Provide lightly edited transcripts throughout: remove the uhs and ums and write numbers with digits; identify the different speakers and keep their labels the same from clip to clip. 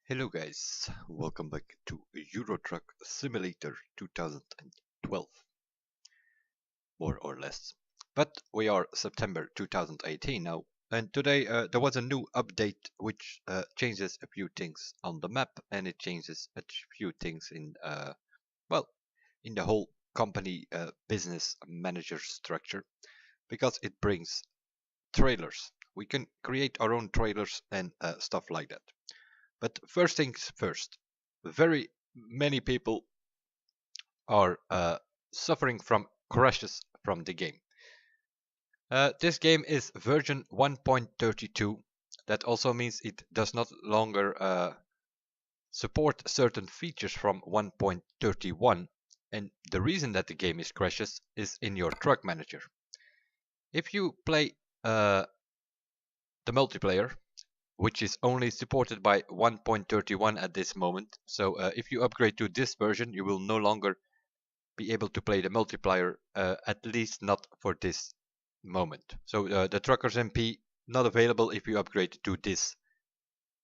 Speaker 1: Hello guys, welcome back to Euro Truck Simulator 2012, more or less. But we are September 2018 now, and today there was a new update which changes a few things on the map, and it changes a few things in, well, in the whole company business manager structure, because it brings trailers. We can create our own trailers and stuff like that. But first things first, very many people are suffering from crashes from the game. This game is version 1.32. That also means it does not longer support certain features from 1.31. And the reason that the game is crashes is in your truck manager. If you play the multiplayer, which is only supported by 1.31 at this moment. So if you upgrade to this version, you will no longer be able to play the multiplayer, at least not for this moment. So the Truckers MP not available if you upgrade to this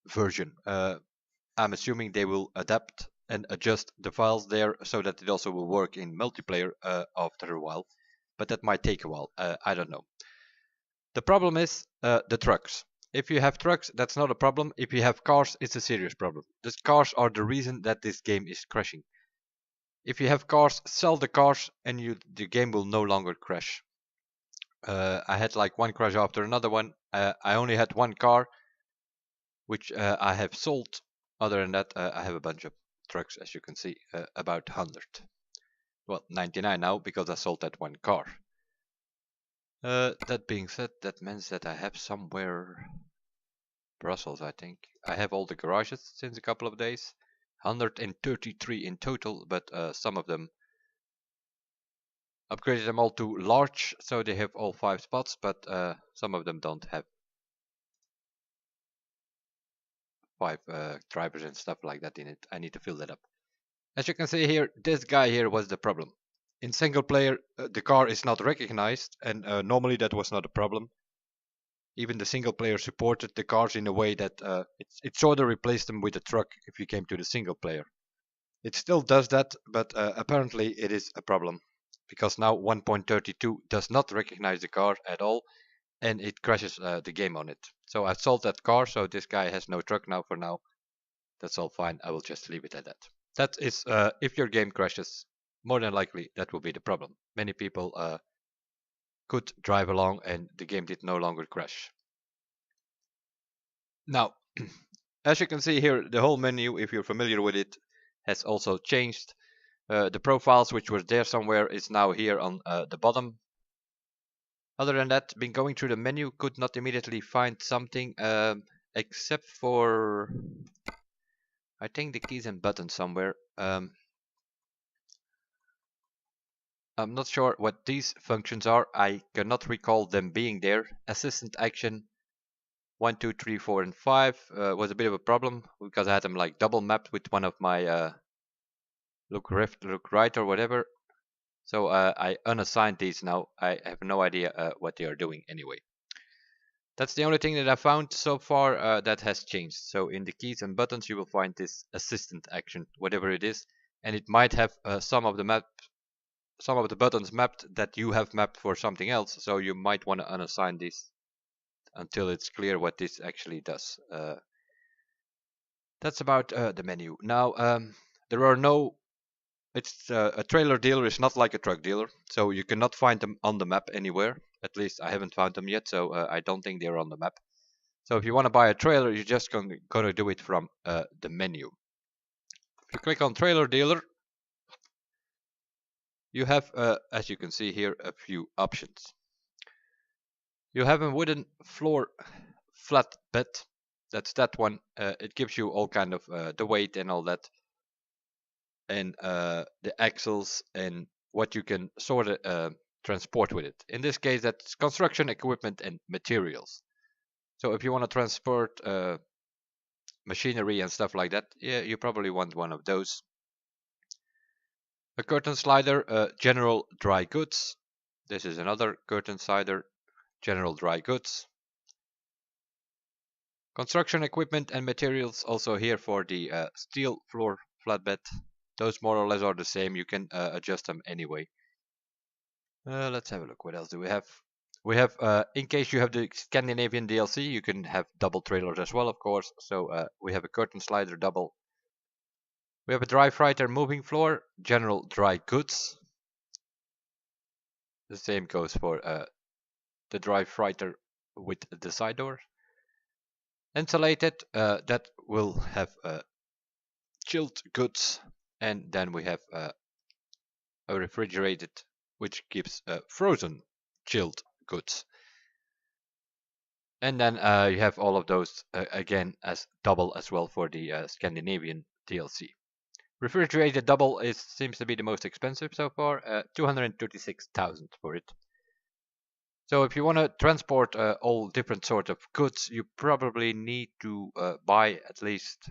Speaker 1: version. I'm assuming they will adapt and adjust the files there so that it also will work in multiplayer after a while, but that might take a while. I don't know. The problem is the trucks. If you have trucks, that's not a problem. If you have cars, it's a serious problem. The cars are the reason that this game is crashing. If you have cars, sell the cars and the game will no longer crash. I had like one crash after another one. I only had one car, which I have sold. Other than that, I have a bunch of trucks, as you can see, about 100. Well, 99 now because I sold that one car. That being said, that means that I have somewhere Brussels, I think. I have all the garages since a couple of days. 133 in total, but some of them upgraded them all to large, so they have all 5 spots, but some of them don't have 5 drivers and stuff like that in it. I need to fill that up. As you can see here, this guy here was the problem. In single player, the car is not recognized, and normally that was not a problem. Even the single player supported the cars in a way that it sort of replaced them with a truck if you came to the single player. It still does that, but apparently it is a problem because now 1.32 does not recognize the car at all, and it crashes the game on it. So I sold that car, so this guy has no truck now for now. That's all fine. I will just leave it at that. That is, if your game crashes, more than likely that will be the problem. Many people could drive along and the game did no longer crash. Now, as you can see here, the whole menu, if you're familiar with it, has also changed. The profiles, which were there somewhere, is now here on the bottom. Other than that, been going through the menu, could not immediately find something except for, I think, the keys and buttons somewhere. I'm not sure what these functions are. I cannot recall them being there. Assistant action 1, 2, 3, 4, and 5 was a bit of a problem because I had them like double mapped with one of my look left, look right, or whatever. So I unassigned these now. I have no idea what they are doing anyway. That's the only thing that I found so far that has changed. So in the keys and buttons you will find this assistant action, whatever it is, and it might have some of the buttons mapped that you have mapped for something else. So you might want to unassign this until it's clear what this actually does. That's about the menu. Now there are no. It's a trailer dealer is not like a truck dealer, so you cannot find them on the map anywhere. At least I haven't found them yet, so I don't think they're on the map. So if you want to buy a trailer, you're just gonna do it from the menu. If you click on trailer dealer, you have, as you can see here, a few options. You have a wooden floor flat bed. That's that one. It gives you all kind of the weight and all that, and the axles and what you can sort of transport with it. In this case, that's construction equipment and materials. So if you want to transport machinery and stuff like that, yeah, you probably want one of those. A curtain slider, general dry goods. This is another curtain slider, general dry goods. Construction equipment and materials also here for the steel floor flatbed. Those more or less are the same. You can adjust them anyway. Let's have a look. What else do we have? We have, in case you have the Scandinavian DLC, you can have double trailers as well, of course. So we have a curtain slider double. We have a dry freighter moving floor, general dry goods. The same goes for the dry freighter with the side door. Insulated, that will have chilled goods. And then we have a refrigerated, which gives frozen chilled goods. And then you have all of those again as double as well for the Scandinavian DLC. Refrigerated double seems to be the most expensive so far, 236,000 for it. So if you want to transport all different sorts of goods, you probably need to buy at least,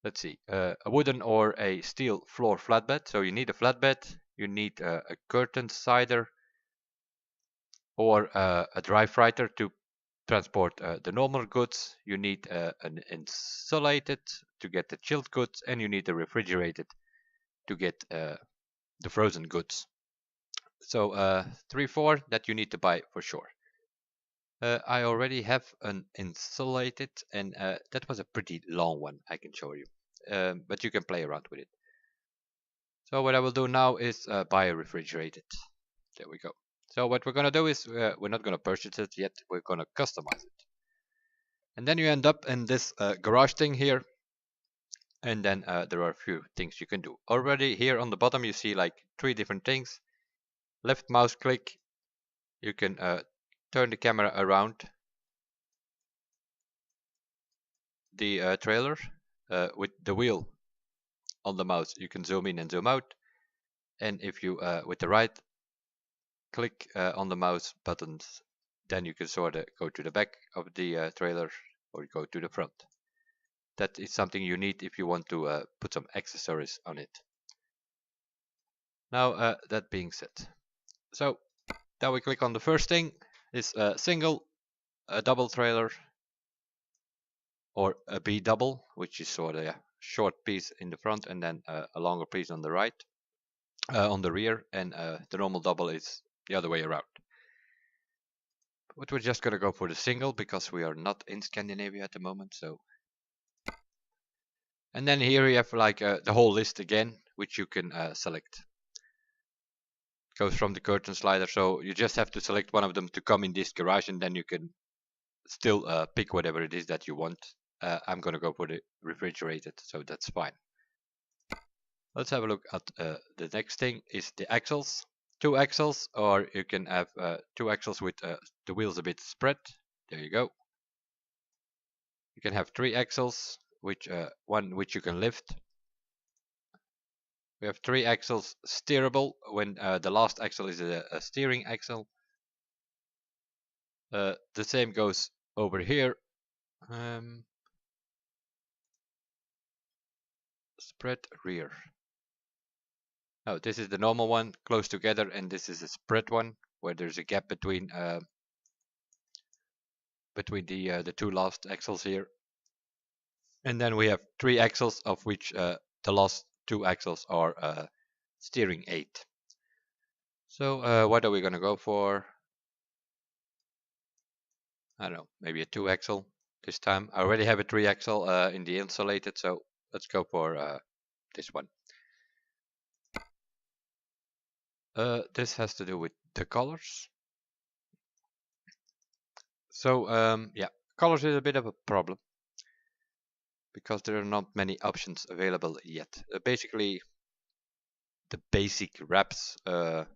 Speaker 1: let's see, a wooden or a steel floor flatbed. So you need a flatbed, you need a curtain sider, or a dry freighter to transport the normal goods. You need an insulated to get the chilled goods, and you need a refrigerated to get the frozen goods. So 3-4 that you need to buy for sure. I already have an insulated, and that was a pretty long one, I can show you. But you can play around with it. So what I will do now is buy a refrigerated. There we go. So what we're going to do is we're not going to purchase it yet. We're going to customize it. And then you end up in this garage thing here. And then there are a few things you can do. Already here on the bottom you see like 3 different things. Left mouse click. You can turn the camera around the trailer with the wheel on the mouse. You can zoom in and zoom out. And if you with the right click on the mouse buttons, then you can sort of go to the back of the trailer or go to the front. That is something you need if you want to put some accessories on it. Now that being said, so then we click on the first thing. Is a single, a double trailer, or a B double, which is sort of a short piece in the front and then a longer piece on the right, on the rear, and the normal double is the other way around. But we're just gonna go for the single because we are not in Scandinavia at the moment. So, and then here you have like the whole list again, which you can select. It goes from the curtain slider, so you just have to select one of them to come in this garage, and then you can still pick whatever it is that you want. I'm gonna go for the refrigerated, so that's fine. Let's have a look at the next thing is the axles. 2 axles, or you can have 2 axles with the wheels a bit spread. There you go. You can have 3 axles, which one which you can lift. We have 3 axles steerable when the last axle is a steering axle. The same goes over here. Spread rear. Oh, this is the normal one, close together, and this is a spread one where there's a gap between the 2 last axles here. And then we have 3 axles, of which the last 2 axles are steering aid. So what are we gonna go for? I don't know, maybe a 2 axle this time. I already have a 3 axle in the insulated, so let's go for this one. This has to do with the colors. So yeah, colors is a bit of a problem because there are not many options available yet. Basically, the basic wraps that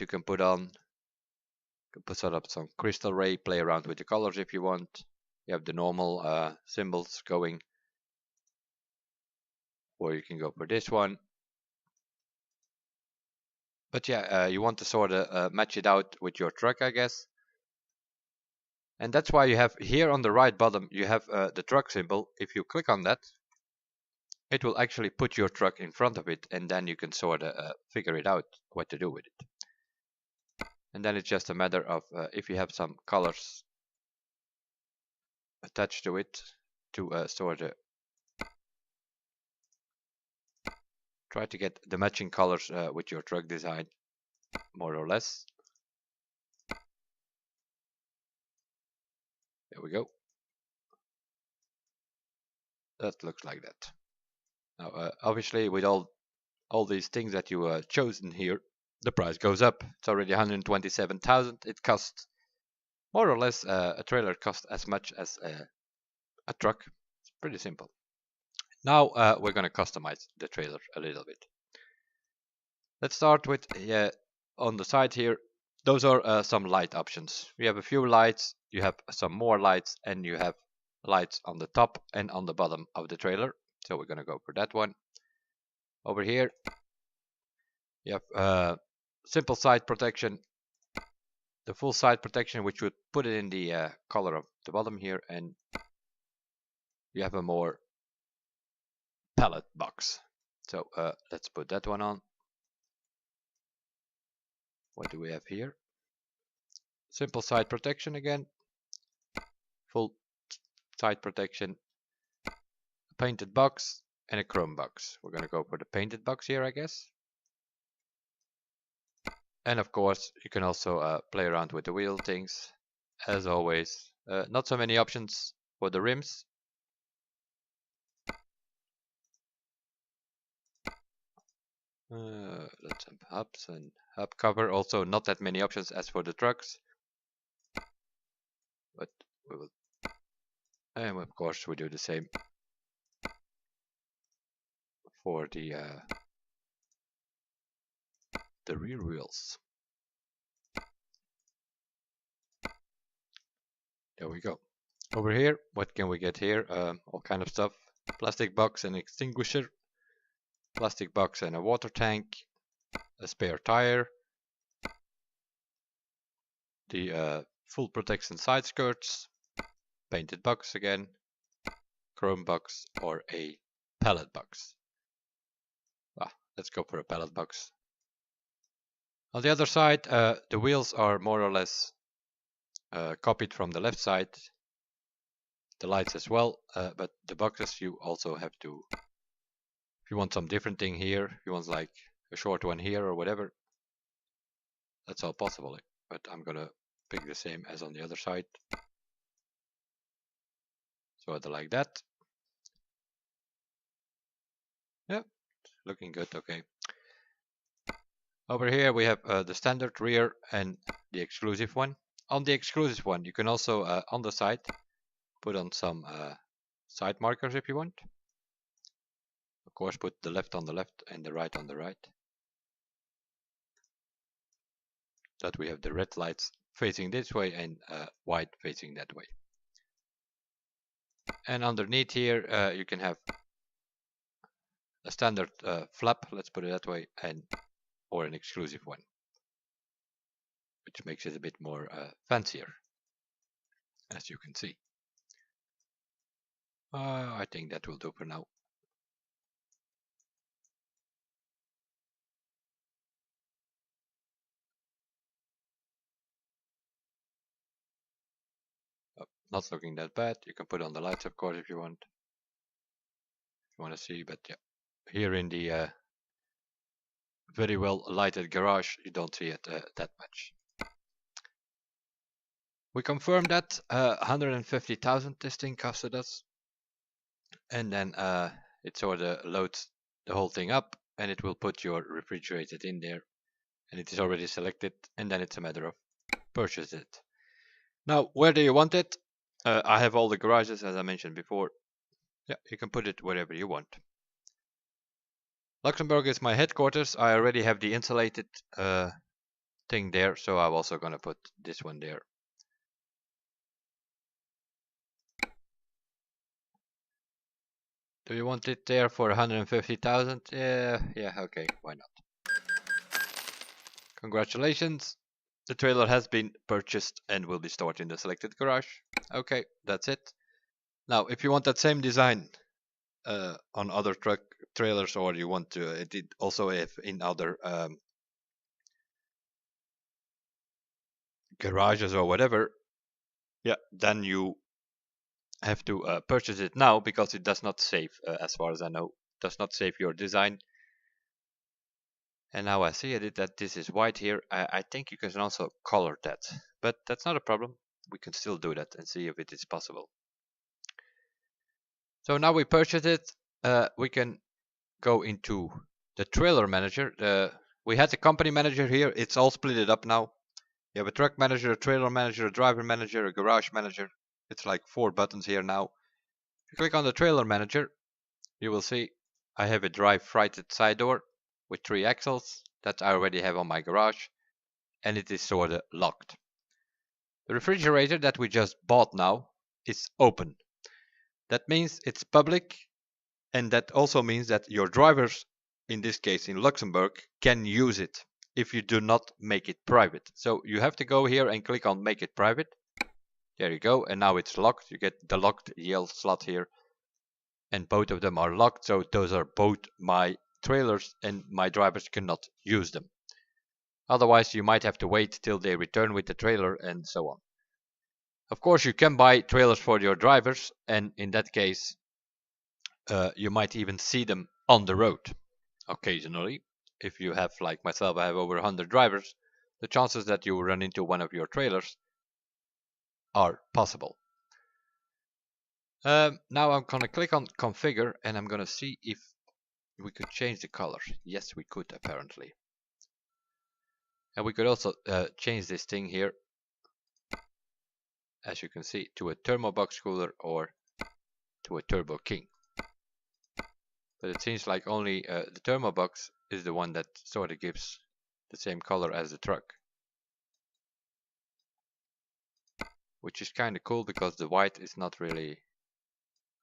Speaker 1: you can put on. You can put sort of some crystal ray, play around with the colors if you want. You have the normal symbols going, or you can go for this one. But yeah, you want to sort of match it out with your truck, I guess. And that's why you have here on the right bottom, you have the truck symbol. If you click on that, it will actually put your truck in front of it, and then you can sort of figure it out what to do with it. And then it's just a matter of if you have some colors attached to it to store the. Try to get the matching colors with your truck design, more or less. There we go. That looks like that. Now, obviously, with all these things that you chosen here, the price goes up. It's already 127,000. It costs more or less a trailer costs as much as a truck. It's pretty simple. Now we're going to customize the trailer a little bit. Let's start with on the side here. Those are some light options. We have a few lights, you have some more lights, and you have lights on the top and on the bottom of the trailer. So we're going to go for that one. Over here, you have simple side protection, the full side protection, which would put it in the color of the bottom here, and you have a more palette box. So let's put that one on. What do we have here? Simple side protection again, full side protection, a painted box, and a chrome box. We're going to go for the painted box here, I guess. And of course, you can also play around with the wheel things, as always. Not so many options for the rims. Let's have hubs and hub cover. Also, not that many options as for the trucks. But we will. And of course, we do the same for the rear wheels. There we go. Over here, what can we get here? All kind of stuff. Plastic box and extinguisher. Plastic box and a water tank. A spare tire. The full protection side skirts. Painted box again. Chrome box or a pallet box. Let's go for a pallet box. On the other side, the wheels are more or less copied from the left side. The lights as well, but the boxes you also have to, if you want some different thing here, if you want like a short one here or whatever, that's all possible. But I'm gonna pick the same as on the other side. So either like that. Yeah, looking good, okay. Over here we have the standard rear and the exclusive one. On the exclusive one, you can also, on the side, put on some side markers if you want. Of course, put the left on the left and the right on the right. That we have the red lights facing this way and white facing that way. And underneath here, you can have a standard flap, let's put it that way, and or an exclusive one, which makes it a bit more fancier, as you can see. I think that will do for now. Not looking that bad. You can put on the lights, of course, if you want. If you want to see, but yeah, here in the very well lighted garage, you don't see it that much. We confirmed that 150,000 this thing costed us, and then it sort of loads the whole thing up, and it will put your refrigerated in there, and it is already selected, and then it's a matter of purchase it. Now, where do you want it? I have all the garages, as I mentioned before. Yeah, you can put it wherever you want. Luxembourg is my headquarters. I already have the insulated thing there, so I'm also going to put this one there. Do you want it there for 150,000? Yeah, okay, why not? Congratulations. The trailer has been purchased and will be stored in the selected garage. Okay, that's it. Now, if you want that same design on other truck trailers, or you want to it also if in other garages or whatever, yeah, then you have to purchase it now because it does not save, as far as I know, does not save your design. And now I see it that this is white here. I think you can also color that, but that's not a problem. We can still do that and see if it is possible. So now we purchase it. We can go into the trailer manager. We had the company manager here. It's all split up now. You have a truck manager, a trailer manager, a driver manager, a garage manager. It's like 4 buttons here now. If you click on the trailer manager, you will see I have a drive freighted side door with 3 axles that I already have on my garage, and it is sort of locked. The refrigerator that we just bought now is open. That means it's public, and that also means that your drivers, in this case in Luxembourg, can use it if you do not make it private. So you have to go here and click on make it private. There you go, and now it's locked. You get the locked yellow slot here, and both of them are locked, so those are both my trailers and my drivers cannot use them. Otherwise you might have to wait till they return with the trailer and so on. Of course you can buy trailers for your drivers, and in that case you might even see them on the road occasionally. If you have, like myself, I have over 100 drivers, the chances that you will run into one of your trailers are possible. Now I'm gonna click on configure and I'm gonna see if we could change the color. Yes, we could apparently. And we could also change this thing here, as you can see, to a Thermo box cooler or to a Turbo King. But it seems like only the Thermo box is the one that sort of gives the same color as the truck. Which is kind of cool because the white is not really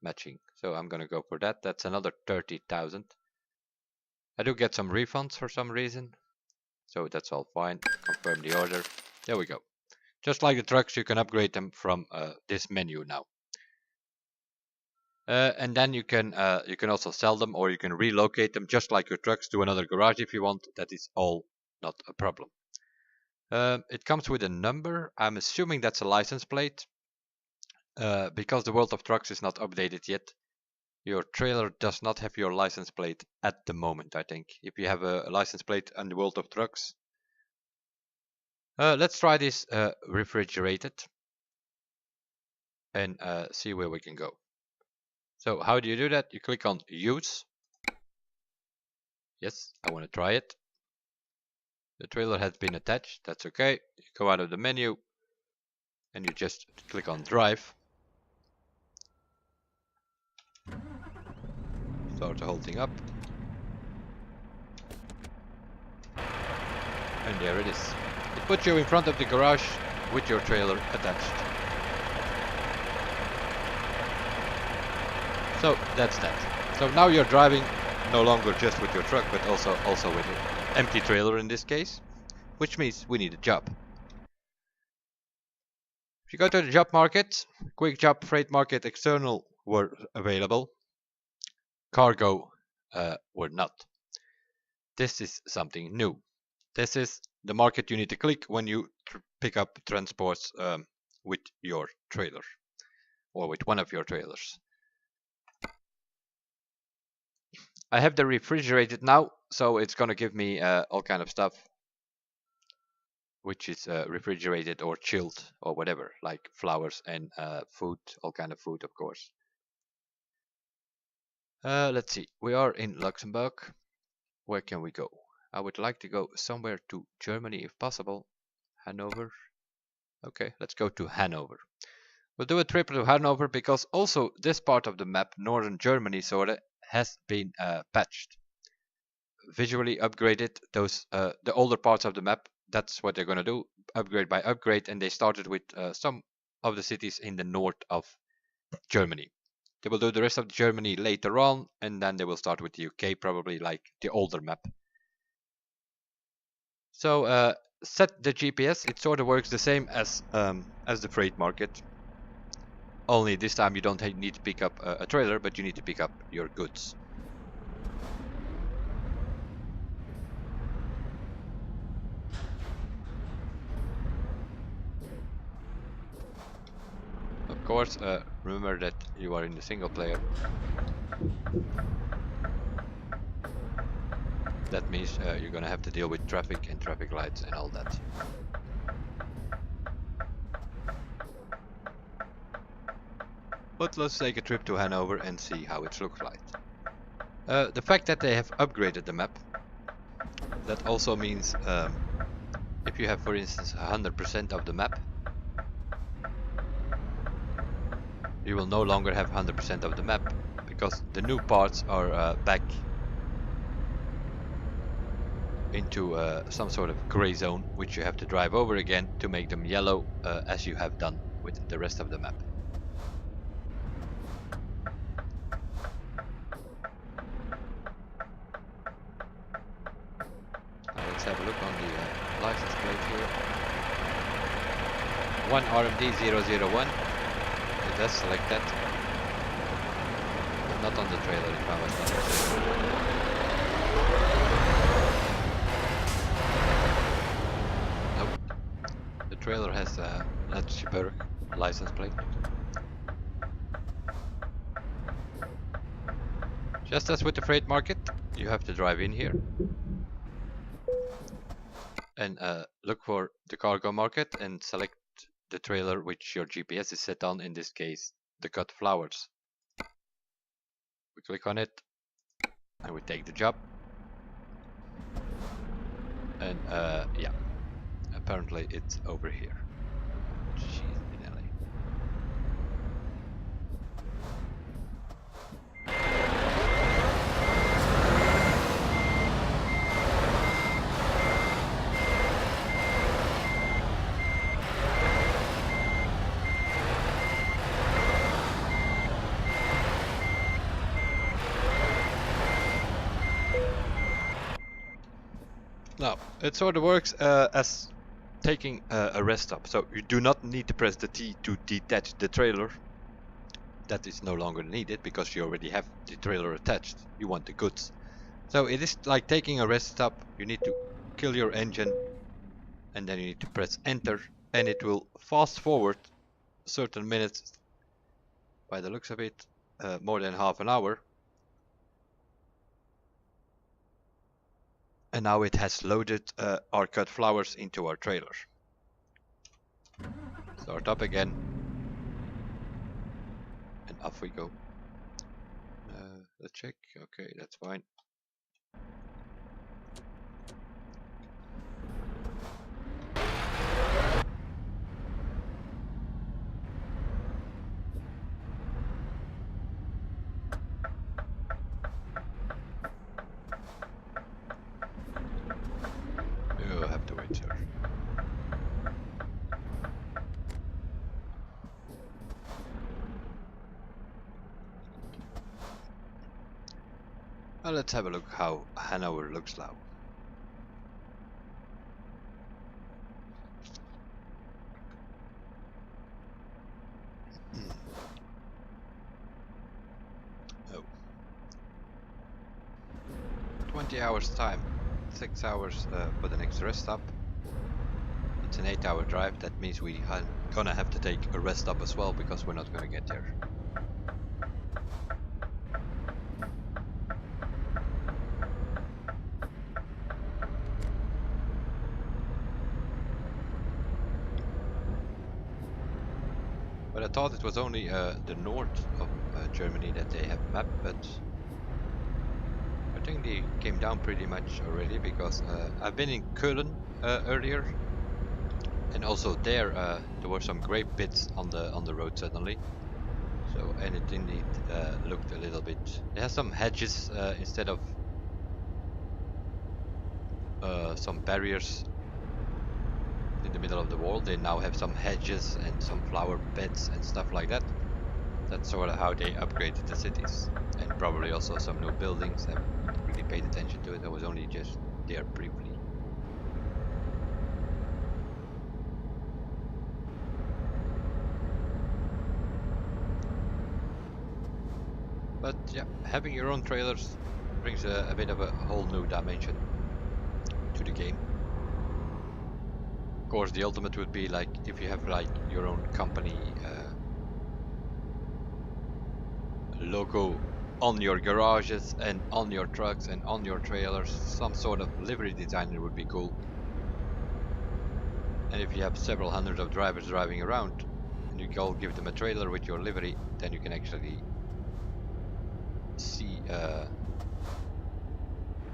Speaker 1: matching. So I'm gonna go for that. That's another 30,000. I do get some refunds for some reason. So that's all fine. Confirm the order. There we go. Just like the trucks, you can upgrade them from this menu now. And then you can also sell them, or you can relocate them just like your trucks to another garage if you want. That is all not a problem. It comes with a number. I'm assuming that's a license plate. Because the World of Trucks is not updated yet, your trailer does not have your license plate at the moment, I think. If you have a license plate on the World of Trucks. Let's try this refrigerated and see where we can go. So how do you do that? You click on use. Yes, I want to try it. The trailer has been attached. That's okay. You go out of the menu and you just click on drive. Start the whole thing up. And there it is. It puts you in front of the garage with your trailer attached. So that's that. So now you're driving no longer just with your truck, but also with an empty trailer in this case, which means we need a job. If you go to the job market, quick job, freight market, external were available. Cargo were not. This is something new. This is the market you need to click when you pick up transports with your trailer or with one of your trailers. I have the refrigerated now, so it's gonna give me all kind of stuff, which is refrigerated or chilled or whatever, like flowers and food, all kind of food, of course. Let's see. We are in Luxembourg. Where can we go? I would like to go somewhere to Germany if possible. Hannover. Okay, let's go to Hannover. We'll do a trip to Hannover because also this part of the map, northern Germany sorta, has been patched. Visually upgraded those the older parts of the map. That's what they're gonna do, upgrade by upgrade, and they started with some of the cities in the north of Germany. They will do the rest of Germany later on, and then they will start with the UK, probably like the older map. So set the GPS. It sort of works the same as the freight market. Only this time you don't need to pick up a trailer, but you need to pick up your goods. Of course, remember that you are in the single player. That means you're gonna have to deal with traffic and traffic lights and all that. But let's take a trip to Hannover and see how it looks like. The fact that they have upgraded the map, that also means if you have, for instance, 100% of the map, you will no longer have 100% of the map, because the new parts are back into some sort of gray zone, which you have to drive over again to make them yellow, as you have done with the rest of the map. Let's have a look on the license plate here. 1 RMD 001. It does select that. But not on the trailer, if I was not mistaken. Nope. The trailer has a cheaper license plate. Just as with the freight market, you have to drive in here and look for the cargo market and select the trailer which your GPS is set on, in this case the cut flowers. We click on it and we take the job, and yeah, apparently it's over here. Jeez, in LA. Now, it sort of works as taking a rest stop. So you do not need to press the T to detach the trailer. That is no longer needed because you already have the trailer attached. You want the goods. So it is like taking a rest stop. You need to kill your engine and then you need to press enter, and it will fast forward certain minutes, by the looks of it, more than half an hour. And now it has loaded our cut flowers into our trailer. Start up again. And off we go. Let's check. Okay, that's fine. You'll have to wait, sir. Well, let's have a look how Hanover looks now. Oh. 20 hours time. 6 hours for the next rest stop. It's an 8-hour drive. That means we are gonna have to take a rest stop as well, because we're not gonna get there. But I thought it was only the north of Germany that they have mapped, but I think they came down pretty much already, because I've been in Köln earlier, and also there there were some grape pits on the road suddenly. So, and it indeed looked a little bit. It has some hedges instead of some barriers in the middle of the wall. They now have some hedges and some flower beds and stuff like that. That's sort of how they upgraded the cities, and probably also some new buildings. I haven't really paid attention to it. I was only just there briefly. But yeah, having your own trailers brings a bit of a whole new dimension to the game. Of course, the ultimate would be like if you have like your own company logo on your garages and on your trucks and on your trailers. Some sort of livery designer would be cool. And if you have several hundred of drivers driving around and you go give them a trailer with your livery, then you can actually see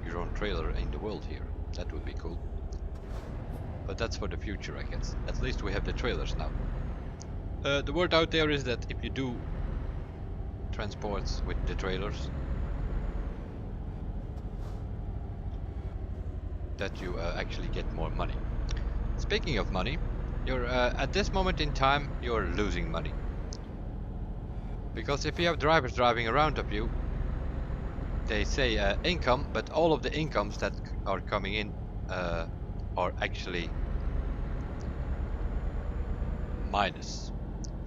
Speaker 1: your own trailer in the world here. That would be cool. But that's for the future, I guess. At least we have the trailers now. The word out there is that if you do transports with the trailers, that you actually get more money. Speaking of money, you're at this moment in time you're losing money, because if you have drivers driving around of you, they say income, but all of the incomes that are coming in are actually minus.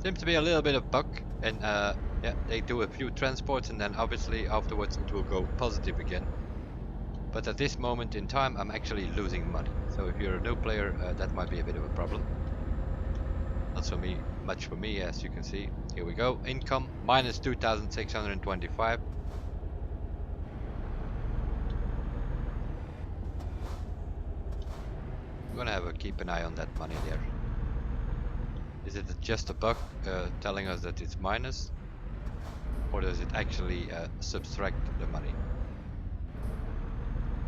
Speaker 1: Seems to be a little bit of bug, and yeah, they do a few transports and then obviously afterwards it will go positive again. But at this moment in time I'm actually losing money. So if you're a new player, that might be a bit of a problem. Not so much for me, as you can see. Here we go. Income minus 2,625. I'm gonna have a keep an eye on that money there. Is it just a bug telling us that it's minus, or does it actually subtract the money?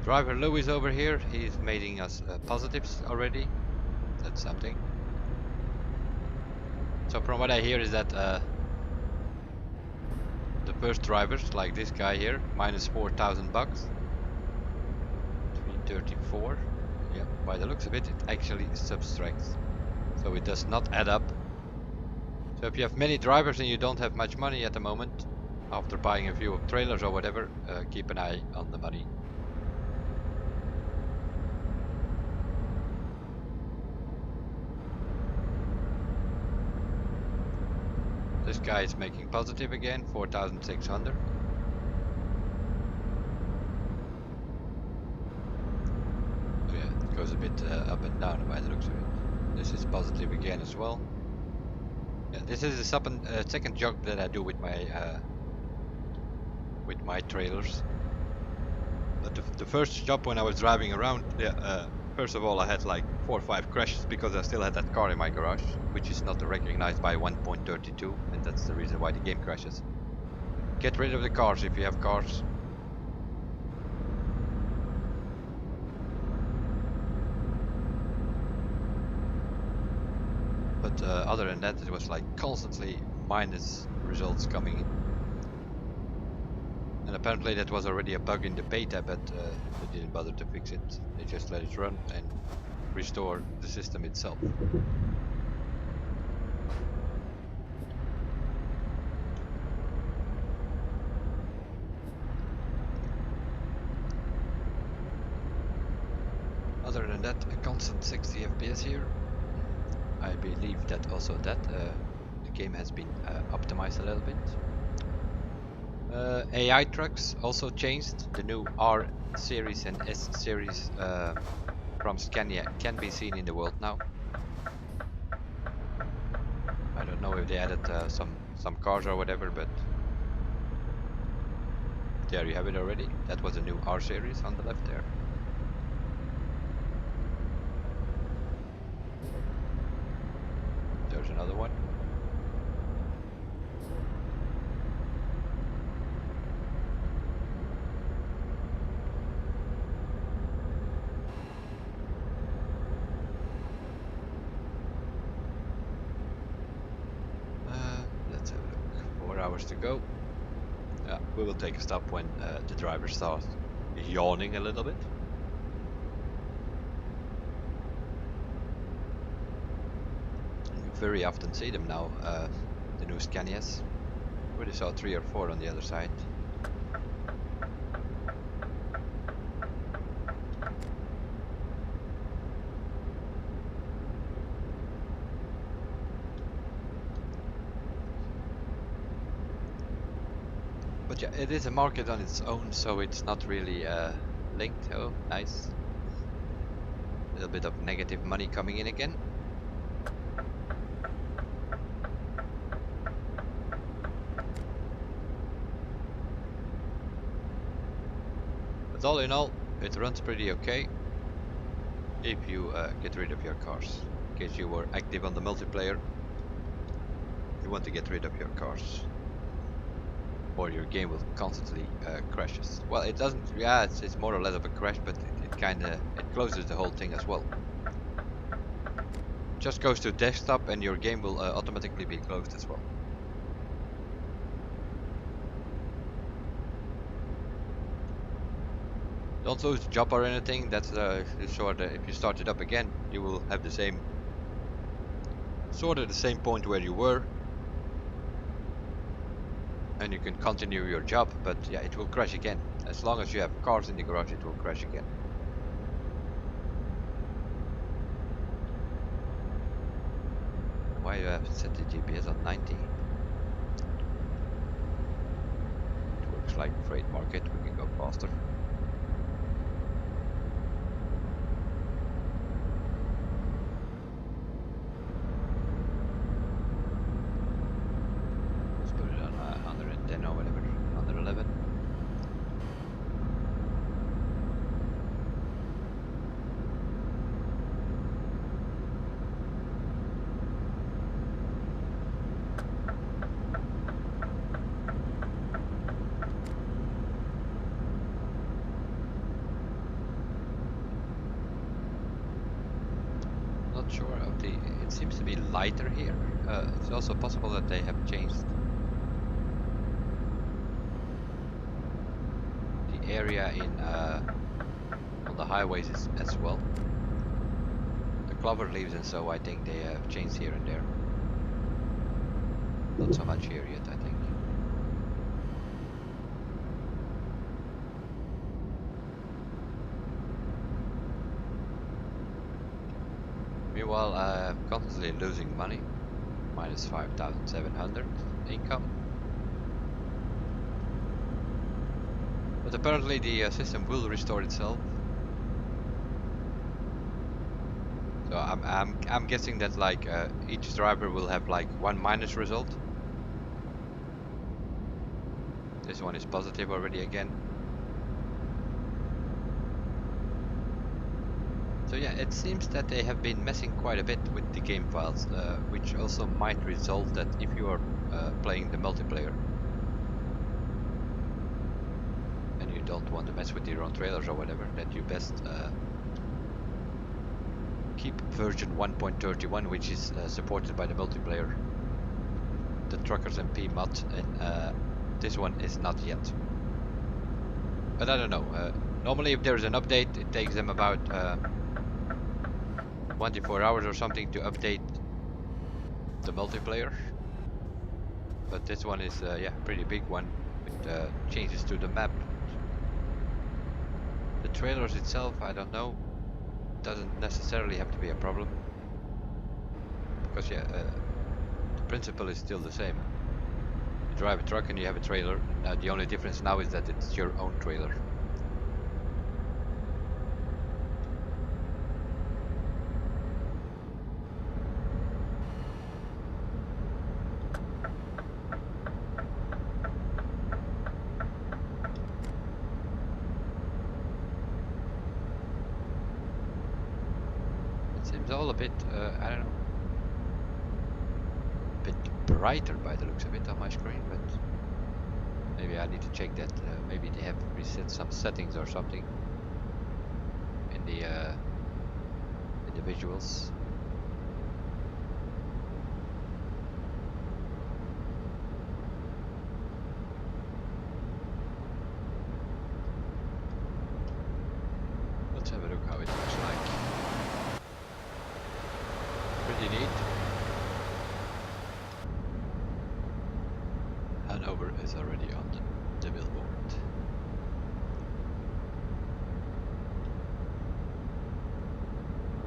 Speaker 1: Driver Louis over here, he's making us positives already. That's something. So from what I hear is that the first drivers, like this guy here, minus 4,000 bucks. 334. Yeah, by the looks of it, it actually subtracts. So it does not add up. So if you have many drivers and you don't have much money at the moment, after buying a few trailers or whatever, keep an eye on the money. This guy is making positive again, 4,600. Oh yeah, it goes a bit up and down by the looks of it. This is positive again as well. Yeah, this is the second job that I do with my trailers. But the first job when I was driving around, yeah, first of all I had like 4 or 5 crashes because I still had that car in my garage, which is not recognized by 1.32, and that's the reason why the game crashes. Get rid of the cars if you have cars. But other than that, it was like constantly minus results coming in. And apparently that was already a bug in the beta, but they didn't bother to fix it. They just let it run and restore the system itself. Other than that, a constant 60 FPS here. I believe that also the game has been optimized a little bit. AI trucks also changed. The new R series and S series from Scania can be seen in the world now. I don't know if they added some cars or whatever, but there you have it already. That was the new R series on the left there. There's another one. Let's have a look. 4 hours to go. Yeah, we will take a stop when the driver starts yawning a little bit. You very often see them now, the new Scanias. Already saw 3 or 4 on the other side. But yeah, it is a market on its own, so it's not really linked. Oh, nice. A little bit of negative money coming in again. But all in all, it runs pretty okay if you get rid of your cars. In case you were active on the multiplayer, you want to get rid of your cars, or your game will constantly crashes. Well, it doesn't. Yeah, it's more or less of a crash, but it kind of closes the whole thing as well. Just goes to desktop, and your game will automatically be closed as well. Don't lose the job or anything. That's sort of, if you start it up again, you will have the same sort of the same point where you were, and you can continue your job. But yeah, it will crash again. As long as you have cars in the garage, it will crash again. Why you have set the GPS on 90? It works like freight market. We can go faster. Let's put it on 110 or whatever. 111. Not sure of the. It seems to be lighter here. It's also possible that they have changed the area in on the highways as well. The clover leaves, and so I think they have changed here and there. Not so much here yet, I think. Meanwhile, I'm constantly losing money. Minus 5,700 income. But apparently the system will restore itself. So I'm guessing that like each driver will have like one minus result. This one is positive already again. So yeah, it seems that they have been messing quite a bit with the game files, which also might result that if you are playing the multiplayer and you don't want to mess with your own trailers or whatever, that you best keep version 1.31, which is supported by the multiplayer, the Truckers MP mod, and this one is not yet. But I don't know. Normally, if there's an update, it takes them about 24 hours or something to update the multiplayer. But this one is yeah, pretty big one with changes to the map. The trailers itself, I don't know, doesn't necessarily have to be a problem, because yeah, the principle is still the same. You drive a truck and you have a trailer. The only difference now is that it's your own trailer. Seems all a bit, I don't know, a bit brighter by the looks of it on my screen, but maybe I need to check that. Maybe they have reset some settings or something in the visuals. Let's have a look how it looks like. Pretty neat. Hannover is already on the billboard.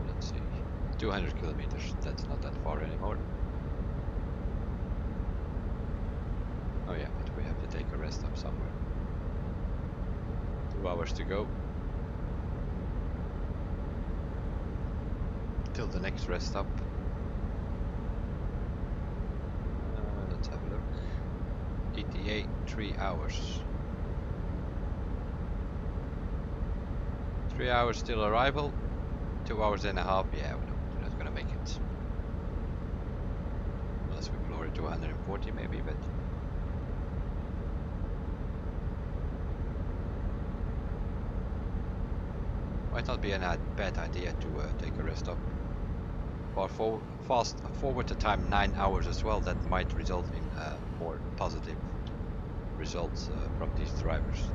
Speaker 1: Let's see, 200 kilometers, that's not that far anymore. Oh yeah, but we have to take a rest stop somewhere. 2 hours to go till the next rest stop. Let's have a look. ETA 3 hours. 3 hours till arrival, 2 hours and a half. Yeah, we're not gonna make it. Unless we lower it to 140 maybe, but might not be a bad idea to take a rest stop. Or fast forward the time 9 hours as well. That might result in more positive results from these drivers.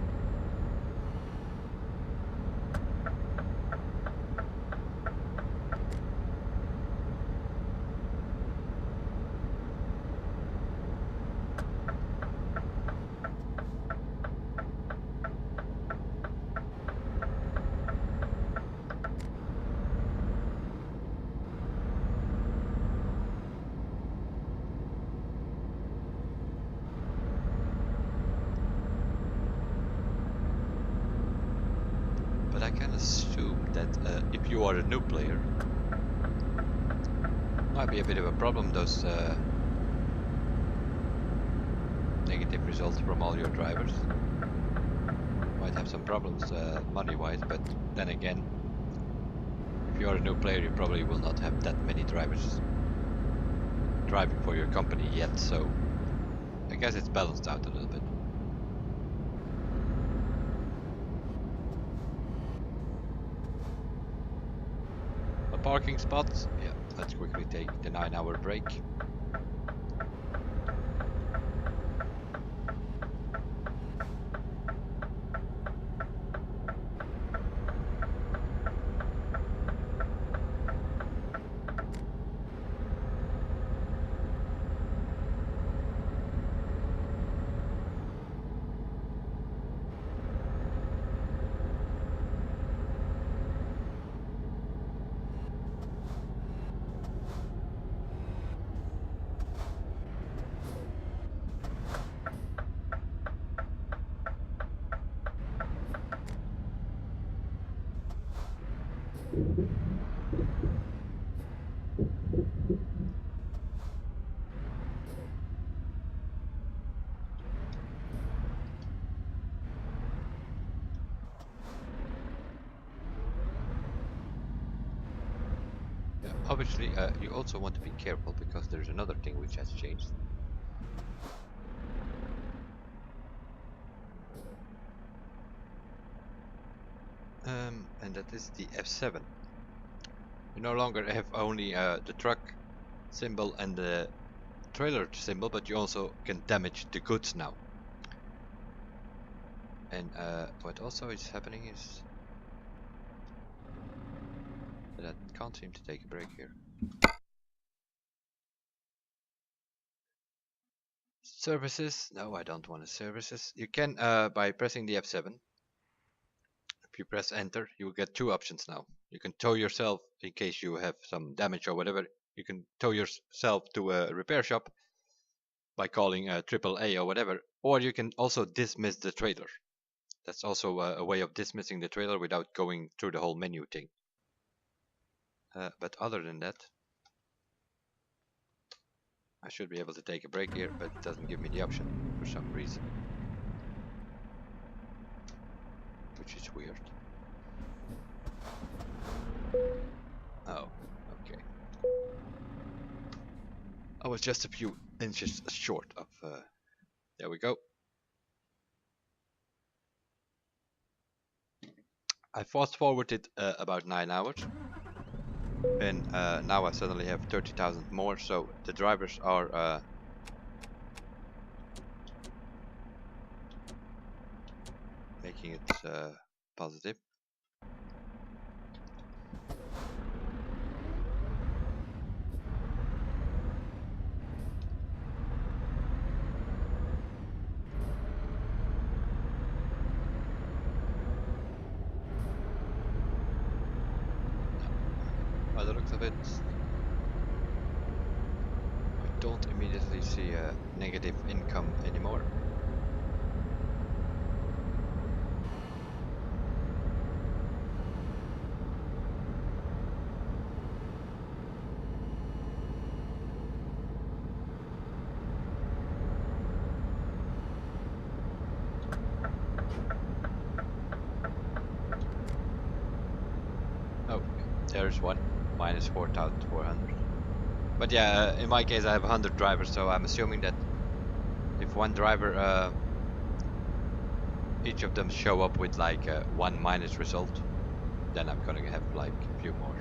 Speaker 1: But I can assume that if you are a new player, might be a bit of a problem, those negative results from all your drivers. Might have some problems money-wise, but then again, if you are a new player, you probably will not have that many drivers driving for your company yet, so I guess it's balanced out a little bit. Parking spots. Yeah, let's quickly take the 9-hour break. Obviously, you also want to be careful because there's another thing which has changed. And that is the F7. You no longer have only the truck symbol and the trailer symbol, but you also can damage the goods now. And what also is happening is that I can't seem to take a break here. Services? No, I don't want services. You can by pressing the F7. If you press enter, you will get two options now. You can tow yourself in case you have some damage or whatever. You can tow yourself to a repair shop by calling AAA or whatever, or you can also dismiss the trailer. That's also a way of dismissing the trailer without going through the whole menu thing. But other than that, I should be able to take a break here, but it doesn't give me the option for some reason, which is weird. Oh, okay. I was just a few inches short of... there we go. I fast forwarded about 9 hours. And now I suddenly have 30,000 more, so the drivers are making it positive. By the looks of it, I don't immediately see a negative income anymore. There's one, minus 4,400. But yeah, in my case I have 100 drivers, so I'm assuming that if one driver, each of them show up with like one minus result, then I'm gonna have like a few more.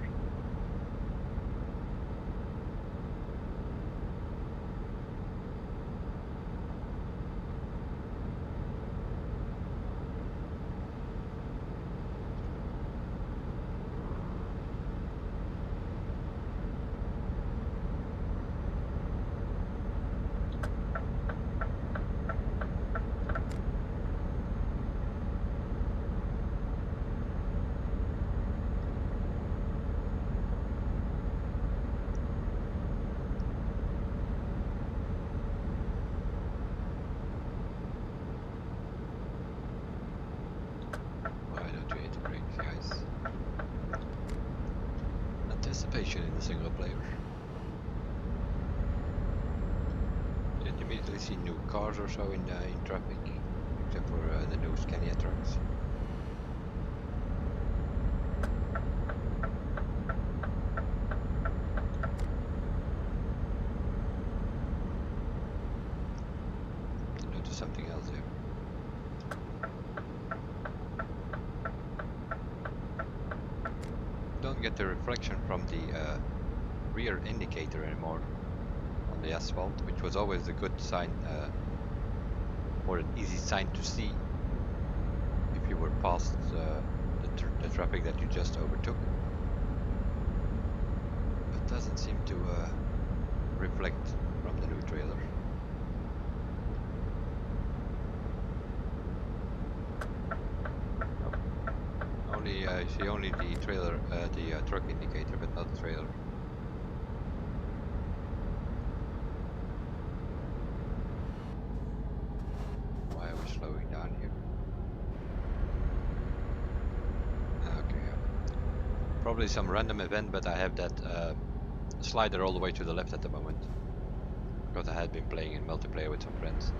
Speaker 1: Anticipation in the single player. Did you immediately see new cars or so in traffic, except for the new Scania trucks? I noticed something else there. Don't get the reflection from the rear indicator anymore on the asphalt, which was always a good sign, or an easy sign to see if you were past the traffic that you just overtook. But doesn't seem to reflect from the new trailer. I see only the trailer, the truck indicator, but not the trailer. Why are we slowing down here? Okay, probably some random event, but I have that slider all the way to the left at the moment because I had been playing in multiplayer with some friends.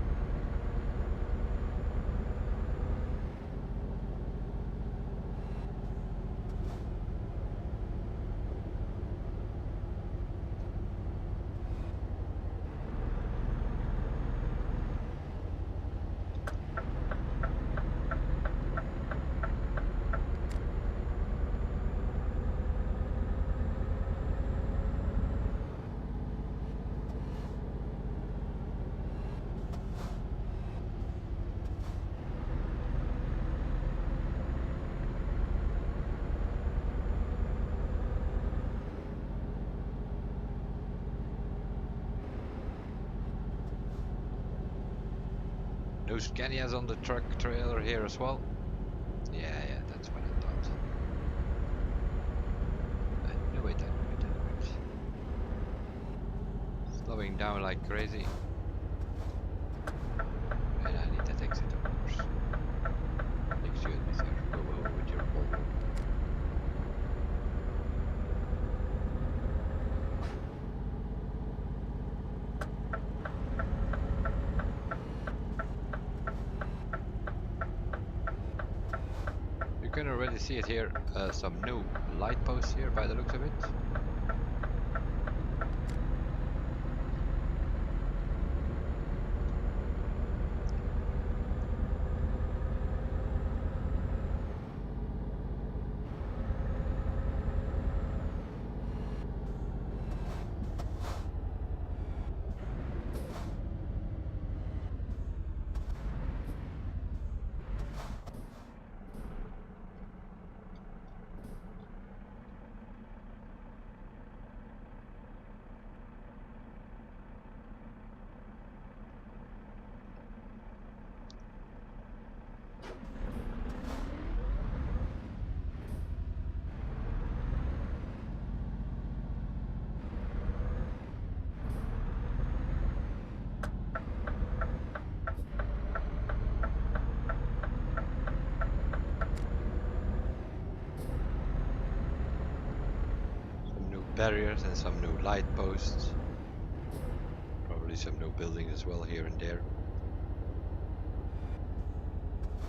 Speaker 1: No Scanias on the truck trailer here as well? Yeah, that's what I thought. I knew it. Slowing down like crazy. And I need that exit, of course. Excuse me, sir. Go over with your Volvo. You can already see it here, some new light posts here by the looks of it. Barriers and some new light posts. Probably some new buildings as well here and there.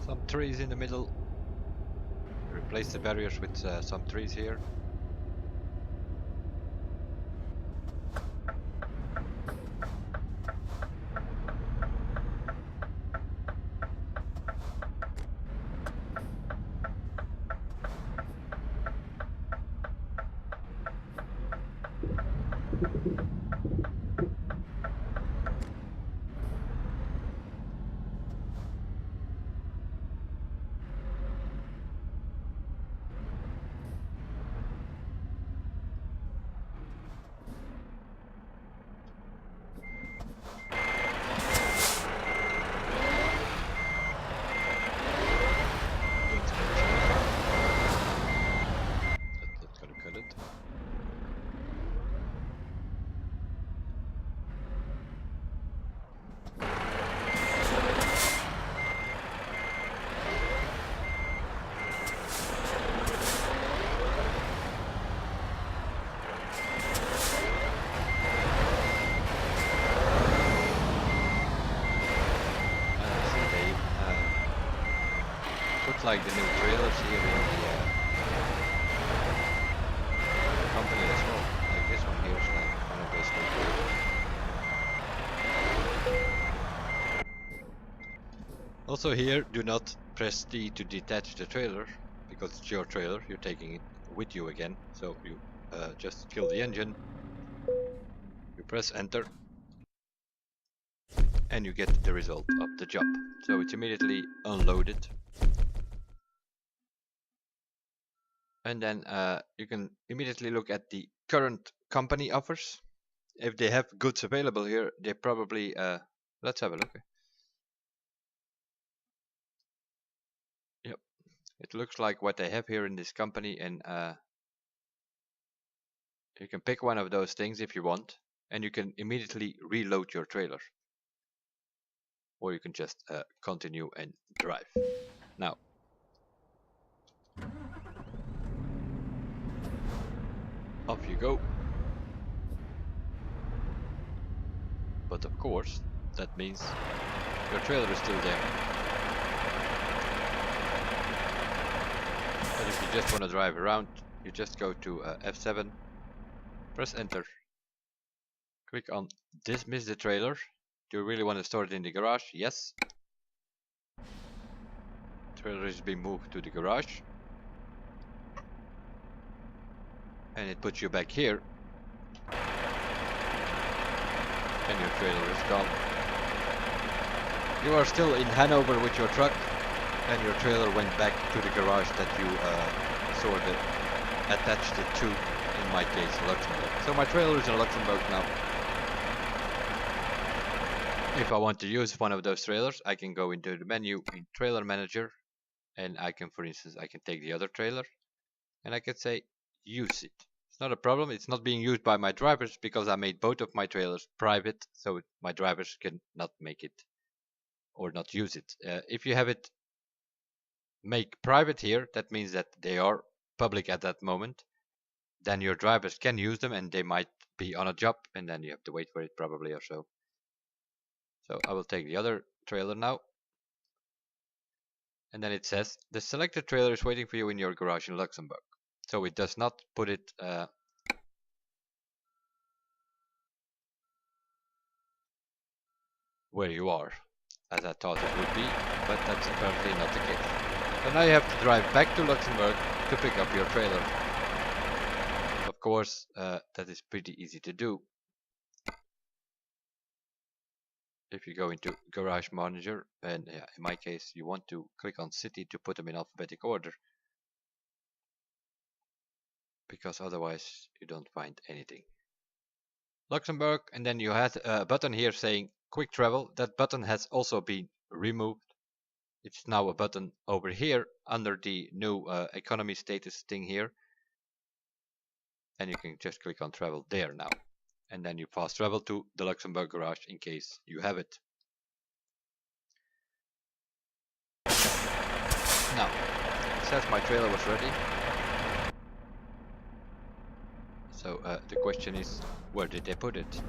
Speaker 1: Some trees in the middle. Replace the barriers with some trees here. look like the new trailers here in the company as well. Like this one here is like one of those new trailers. Also here, do not press D to detach the trailer, because it's your trailer, you're taking it with you again. So you just kill the engine, you press enter, and you get the result of the job. So it's immediately unloaded. And then you can immediately look at the current company offers. If they have goods available here, they probably, let's have a look. Yep, it looks like what they have here in this company, and you can pick one of those things if you want, and you can immediately reload your trailer. Or you can just continue and drive. Now, off you go. But of course, that means your trailer is still there. But if you just want to drive around, you just go to F7, press enter, click on dismiss the trailer. Do you really want to store it in the garage? Yes. Trailer is being moved to the garage. And it puts you back here. And your trailer is gone. You are still in Hannover with your truck, and your trailer went back to the garage that you sort of attached it to, in my case, Luxembourg. So my trailer is in Luxembourg now. If I want to use one of those trailers, I can go into the menu in Trailer Manager, and I can, for instance, I can take the other trailer, and I can say, use it. It's not a problem, it's not being used by my drivers, because I made both of my trailers private, so my drivers can not make it, or not use it. If you have it make private here, that means that they are public at that moment. Then your drivers can use them, and they might be on a job, and then you have to wait for it probably or so. So I will take the other trailer now. And then it says, the selected trailer is waiting for you in your garage in Luxembourg. So it does not put it where you are, as I thought it would be, but that's apparently not the case. So now you have to drive back to Luxembourg to pick up your trailer. Of course, that is pretty easy to do. If you go into Garage Manager, and in my case, you want to click on City to put them in alphabetic order, because otherwise you don't find anything. Luxembourg, and then you had a button here saying Quick Travel. That button has also been removed. It's now a button over here under the new economy status thing here, and you can just click on Travel there now. And then you fast travel to the Luxembourg garage in case you have it. Now, it says my trailer was ready. So the question is, where did they put it?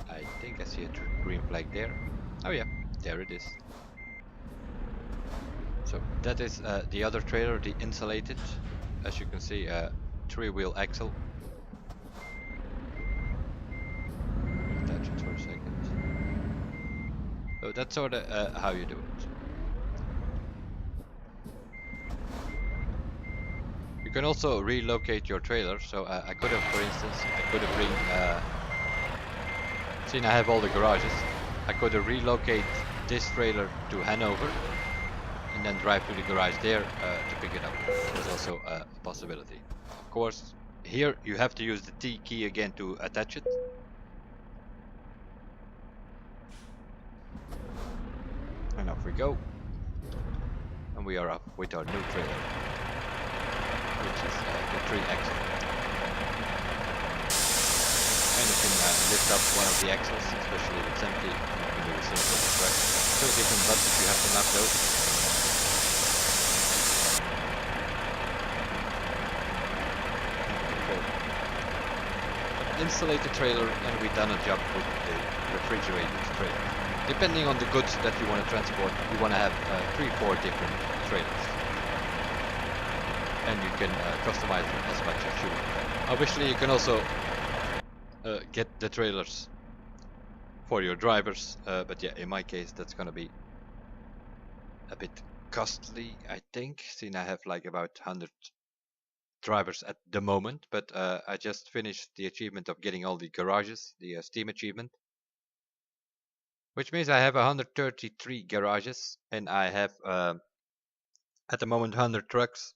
Speaker 1: I think I see a green flag there. Oh yeah, there it is. So that is the other trailer, the insulated. As you can see, 3-wheel axle. Touch it for a second. So that's sort of how you do it. You can also relocate your trailer. So I could have, for instance, seen I have all the garages. I could have relocate this trailer to Hannover and then drive to the garage there to pick it up. That's also a possibility. Of course, here you have to use the T key again to attach it. And off we go. And we are up with our new trailer, which is the 3-axle. And you can lift up one of the axles, especially if it's empty. You can do the same for the truck. So different buttons, you have to map those. Installate the trailer, and we've done a job with the refrigerated trailer. depending on the goods that you want to transport, you want to have 3-4 different trailers, and you can customize them as much as you want. Obviously, you can also get the trailers for your drivers, but yeah, in my case, that's gonna be a bit costly, I think, since I have like about 100 drivers at the moment. But I just finished the achievement of getting all the garages, the Steam achievement, which means I have 133 garages, and I have at the moment 100 trucks.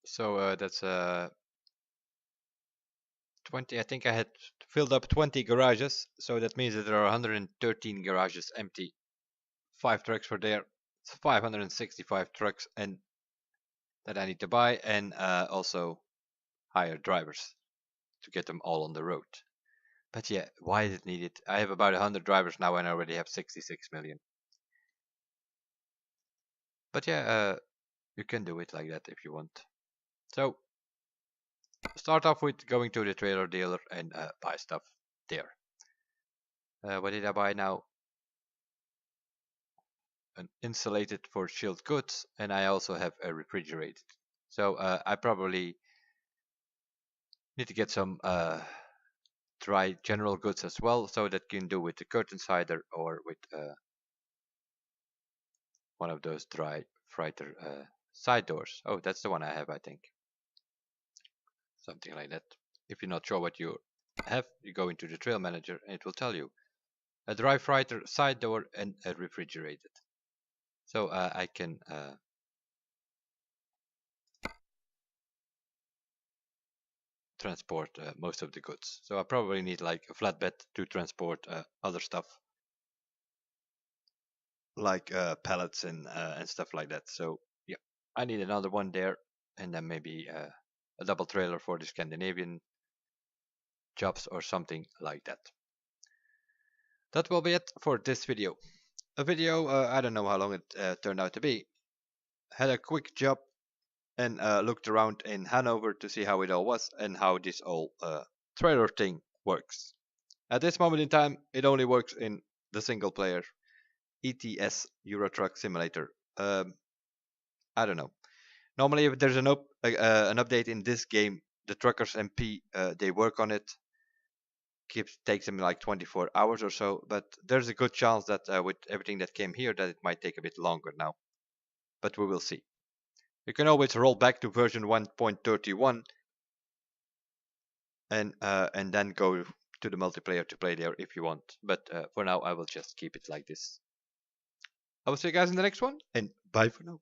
Speaker 1: So that's 20. I think I had filled up 20 garages, so that means that there are 113 garages empty. 5 trucks were there. It's 565 trucks, and that I need to buy, and also hire drivers to get them all on the road. But yeah, why is it needed? I have about 100 drivers now, and I already have 66 million. But yeah, you can do it like that if you want. So start off with going to the trailer dealer and buy stuff there. What did I buy now? An insulated for chilled goods, and I also have a refrigerated. So I probably need to get some dry general goods as well, so that can do with the curtain cider or with one of those dry freighter side doors. Oh, that's the one I have, I think. Something like that. If you're not sure what you have, you go into the trail manager and it will tell you. A dry freighter side door and a refrigerated. So I can transport most of the goods. So I probably need like a flatbed to transport other stuff, like pallets and stuff like that. So yeah, I need another one there, and then maybe a double trailer for the Scandinavian jobs or something like that. That will be it for this video. A video, I don't know how long it turned out to be. Had a quick job and looked around in Hannover to see how it all was and how this whole trailer thing works. At this moment in time, it only works in the single player ETS Euro Truck Simulator. I don't know. Normally, if there's an update in this game, the truckers MP they work on it. Takes them like 24 hours or so, but there's a good chance that with everything that came here, that it might take a bit longer now. But we will see. You can always roll back to version 1.31 and then go to the multiplayer to play there if you want. But for now, I will just keep it like this. I will see you guys in the next one, and bye for now.